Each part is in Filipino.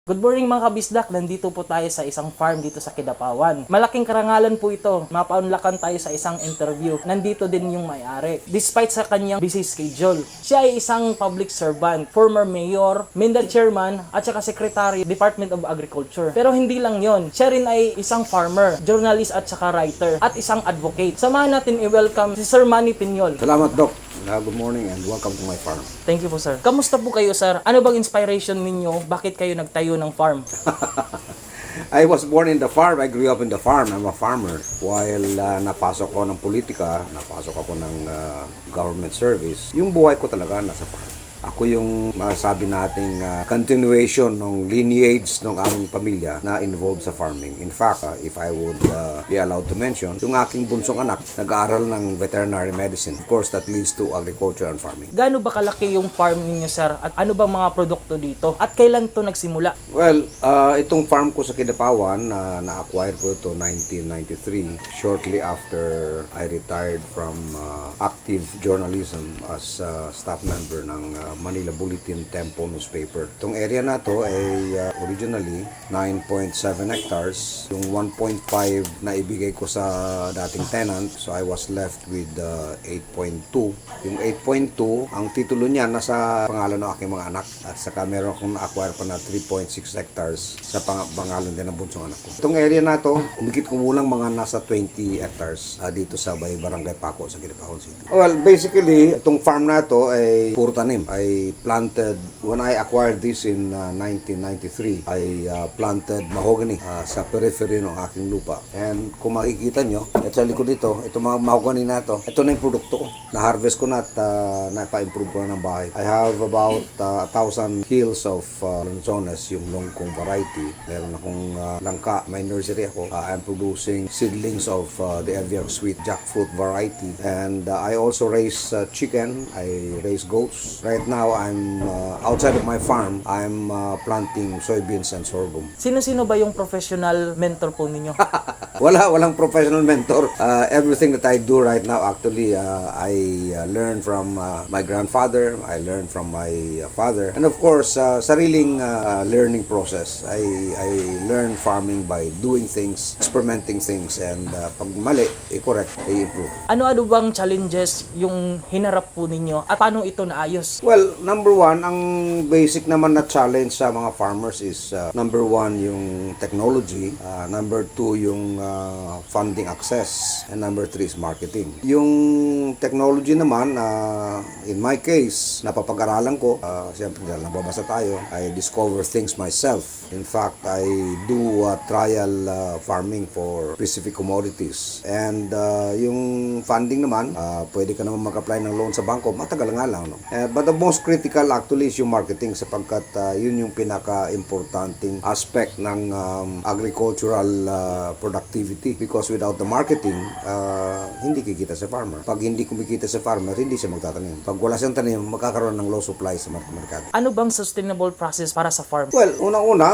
Good morning mga kabisdak, nandito po tayo sa isang farm dito sa Kidapawan. Malaking karangalan po ito, mapaunlakan tayo sa isang interview. Nandito din yung may-ari. Despite sa kanyang busy schedule, siya ay isang public servant, former mayor, Minda chairman, at saka secretary, Department of Agriculture. Pero hindi lang yon, siya rin ay isang farmer, journalist at saka writer, at isang advocate. Samahan natin i-welcome si Sir Manny Piñol. Salamat, Doc. Good morning and welcome to my farm. Thank you po, sir. Kamusta po kayo, sir? Ano bang inspiration ninyo? Bakit kayo nagtayo ng farm? I was born in the farm. I grew up in the farm. I'm a farmer. While napasok ko ng politika, napasok ako ng government service, yung buhay ko talaga nasa farm. Ako yung masabi nating continuation ng lineage ng aming pamilya na involved sa farming. In fact, if I would be allowed to mention, yung aking bunsong anak nag-aaral ng veterinary medicine. Of course, that leads to agriculture and farming. Gaano ba kalaki yung farm ninyo, sir? At ano bang mga produkto dito? At kailan to nagsimula? Well, itong farm ko sa Kidapawan, na-acquire ko ito 1993, shortly after I retired from active journalism as staff member ng Manila Bulletin Tempo newspaper. Itong area na to ay originally 9.7 hectares. Yung 1.5 na ibigay ko sa dating tenant, so I was left with 8.2. Yung 8.2, ang titulo niya nasa pangalan ng aking mga anak. At saka meron akong na-acquire pa na 3.6 hectares sa pangalan din ng bunsong anak ko. Itong area na to, umikit kumulang mga nasa 20 hectares dito sa Barangay Paco sa Kidapawan City. Well, basically, itong farm na to ay puro tanim. I planted, when I acquired this in 1993, I planted mahogany sa periphery ng aking lupa. And kung makikita nyo, ito sa likod dito, ito mga mahogany na ito, ito na yung produkto ko. Na-harvest ko na at na-improve ko na ng bahay. I have about 1,000 hills of lanzones, yung longkong variety. Meron akong langka, may nursery ako. I'm producing seedlings of the Evian sweet jackfruit variety. And I also raise chicken, I raise goats. Right now, I'm outside of my farm. I'm planting soybeans and sorghum. Sino-sino ba yung professional mentor po ninyo? Walang professional mentor. Everything that I do right now, actually, I learned from my grandfather. I learned from my father. And of course, sariling learning process. I learn farming by doing things, experimenting things, and pag mali, i-correct, i-improve. Ano-ano bang challenges yung hinarap po ninyo at paano ito naayos? Well, number one, ang basic naman na challenge sa mga farmers is number one, yung technology. Number two, yung funding access. And number three is marketing. Yung technology naman, in my case, napapag-aralan ko. Siyempre, dahil nababasa tayo, I discover things myself. In fact, I do trial farming for specific commodities. And yung funding naman, pwede ka naman mag-apply ng loan sa bangko. Matagal nga lang, no? But the most critical actually is yung marketing sapagkat yun yung pinaka-importanting aspect ng agricultural productivity because without the marketing, hindi kikita sa farmer. Pag hindi kumikita sa farmer, hindi siya magtatanim. Pag wala siyang tanim, magkakaroon ng low supply sa merkado. Ano bang sustainable process para sa farm? Well, unang-una,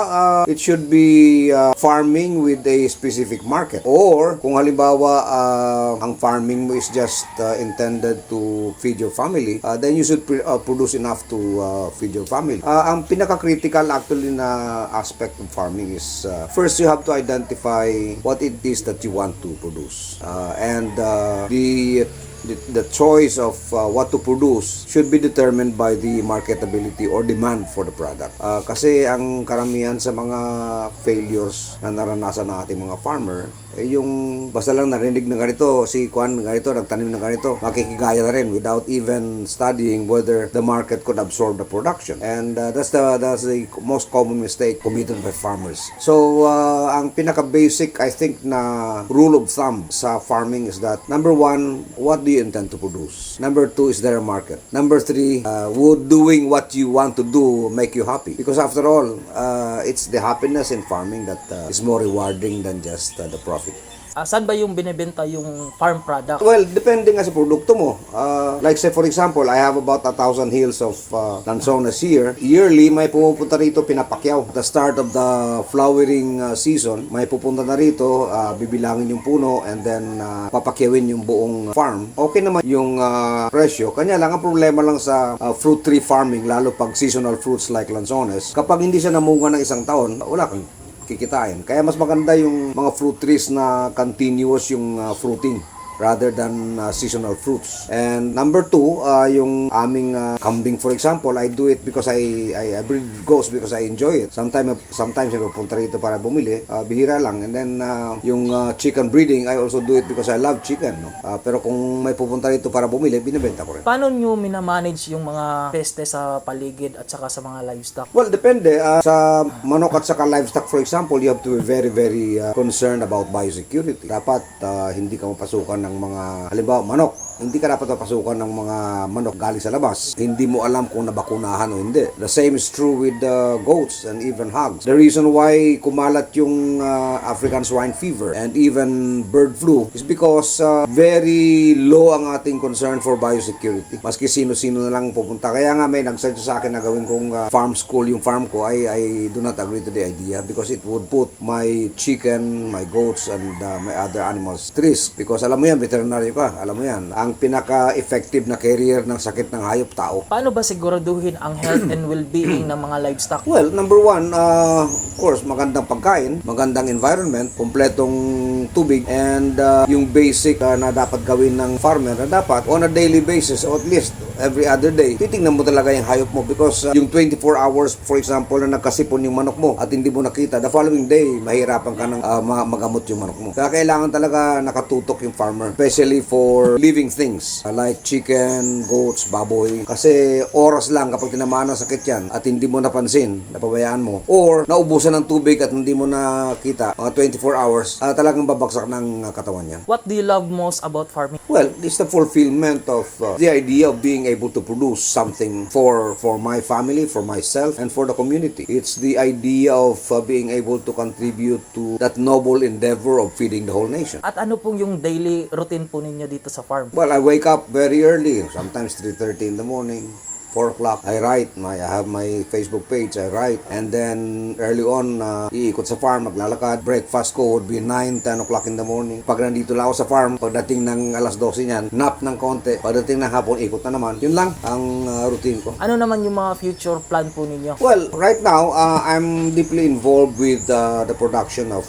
it should be farming with a specific market. Or, kung halimbawa, ang farming mo is just intended to feed your family, then you should produce enough to feed your family. Ang pinaka-critical actually na aspect of farming is first you have to identify what it is that you want to produce. And the choice of what to produce should be determined by the marketability or demand for the product. Kasi ang karamihan sa mga failures na naranasan ng ating mga farmer, yung basta lang narinig na ganito, si Juan ganito, nagtanim na ganito, makikigaya na rin without even studying whether the market could absorb the production. And that's the most common mistake committed by farmers. So, ang pinaka-basic, I think, na rule of thumb sa farming is that, number one, what do you intend to produce? Number two, is there a market? Number three, would doing what you want to do make you happy? Because after all, it's the happiness in farming that is more rewarding than just the profit. Saan ba yung binebenta yung farm product? Well, depende nga sa produkto mo. Like say for example, I have about 1,000 hills of lanzones here. Yearly, may pumupunta rito pinapakyaw. The start of the flowering season, may pupunta na rito, bibilangin yung puno and then papakyawin yung buong farm. Okay naman yung presyo. Kanya lang, ang problema lang sa fruit tree farming, lalo pag seasonal fruits like lanzones, kapag hindi siya namunga ng isang taon, wala kang kikitain. Kaya mas maganda yung mga fruit trees na continuous yung fruiting rather than seasonal fruits. And number two, yung aming kambing for example, I do it because I breed goats because I enjoy it. Sometimes may pupunta rito para bumili, bihira lang. And then yung chicken breeding, I also do it because I love chicken. No? Pero kung may pupunta rito para bumili, binibenta ko rin. Paano nyo minamanage yung mga peste sa paligid at saka sa mga livestock? Well, depende. Sa manok at saka livestock, for example, you have to be very, very concerned about biosecurity. Dapat hindi ka mapasukan ng mga, halimbawa, manok. Hindi ka dapat mapasukan ng mga manok galing sa labas. Hindi mo alam kung nabakunahan o hindi. The same is true with goats and even hogs. The reason why kumalat yung African swine fever and even bird flu is because very low ang ating concern for biosecurity. Maski sino-sino na lang pupunta. Kaya nga may nag-suggest sa akin na gawin kong farm school yung farm ko. I do not agree to the idea because it would put my chicken, my goats, and my other animals at risk. Because alam mo yan, veterinary ka. Alam mo yan, ang pinaka-effective na carrier ng sakit ng hayop, tao. Paano ba siguraduhin ang health and well-being ng mga livestock? Well, number one, of course, magandang pagkain, magandang environment, kumpletong tubig, and yung basic na dapat gawin ng farmer na dapat on a daily basis or at least every other day, titingnan mo talaga yung hayop mo because yung 24 hours, for example, na nagkasipon yung manok mo at hindi mo nakita, the following day, mahirapan ka ng magamot yung manok mo. Kaya kailangan talaga nakatutok yung farmer, especially for living things like chicken, goats, baboy. Kasi oras lang kapag tinamaan ng sakit yan at hindi mo napansin, napabayaan mo, or naubusan ng tubig at hindi mo nakita, mga 24 hours, talagang babagsak ng katawan yan. What do you love most about farming? Well, it's the fulfillment of the idea of being able to produce something for my family, for myself, and for the community. It's the idea of being able to contribute to that noble endeavor of feeding the whole nation. At ano pong yung daily routine po ninyo dito sa farm? Well, I wake up very early, sometimes 3:30 in the morning. 4 o'clock, I write. I have my Facebook page, I write. And then, early on, iikot sa farm, maglalakad. Breakfast ko would be 9, 10 o'clock in the morning. Pag nandito lang ako sa farm, pagdating ng alas 12 niyan, nap ng konti. Pagdating ng hapon, ikot na naman. Yun lang ang routine ko. Ano naman yung mga future plan po ninyo? Well, right now, I'm deeply involved with the production of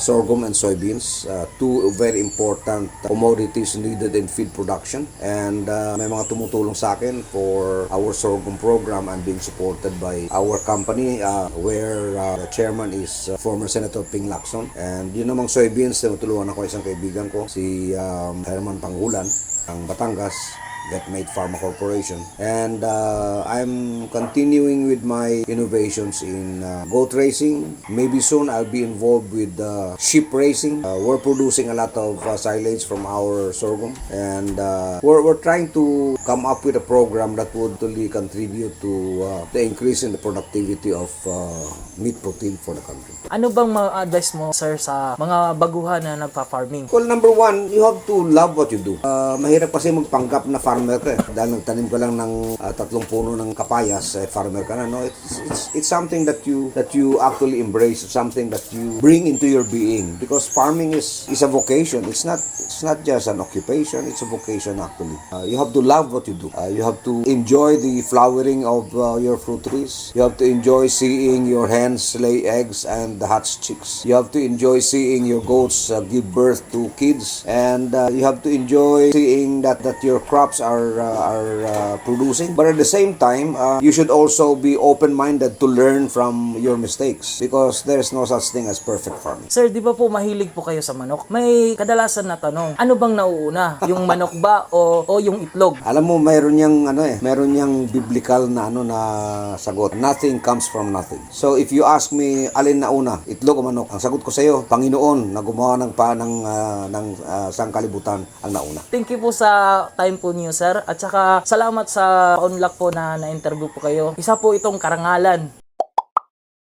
sorghum and soybeans, two very important commodities needed in feed production. And may mga tumutulong sa akin for our sorghum program and being supported by our company where the chairman is former Senator Ping Lacson. And yun namang soybeans, tulungan ako isang kaibigan ko, si Herman Pangulan, ng Batangas, Vetmate Pharma Corporation. And I'm continuing with my innovations in goat racing. Maybe soon I'll be involved with sheep racing. We're producing a lot of silage from our sorghum. And we're trying to come up with a program that would really contribute to the increase in the productivity of meat protein for the country. Ano bang ma-advise mo, sir, sa mga baguhan na nagpa-farming? Well, number one, you have to love what you do. Mahirap kasi magpanggap na farmer ka. Dahil nagtanim ka lang ng 3 puno ng kapayas, farmer ka na. No, it's something that you actually embrace, something that you bring into your being. Because farming is a vocation. It's not just an occupation. It's a vocation actually. You have to love what you do. You have to enjoy the flowering of your fruit trees. You have to enjoy seeing your hens lay eggs and hatch chicks. You have to enjoy seeing your goats give birth to kids, and you have to enjoy seeing that your crops are producing. But at the same time, you should also be open-minded to learn from your mistakes because there's no such thing as perfect farming. Sir, di ba po mahilig po kayo sa manok? May kadalasan na tanong, ano bang nauuna? Yung manok ba o yung itlog? Alam mo, mayroon niyang biblical na na sagot. Nothing comes from nothing. So if you ask me alin na una, itlog o manok, ang sagot ko sa iyo, Panginoon na gumawa ng sangkalibutan ang nauna. Thank you po sa time po niyo, sir. At saka salamat sa paunlak po na na-interview po kayo. Isa po itong karangalan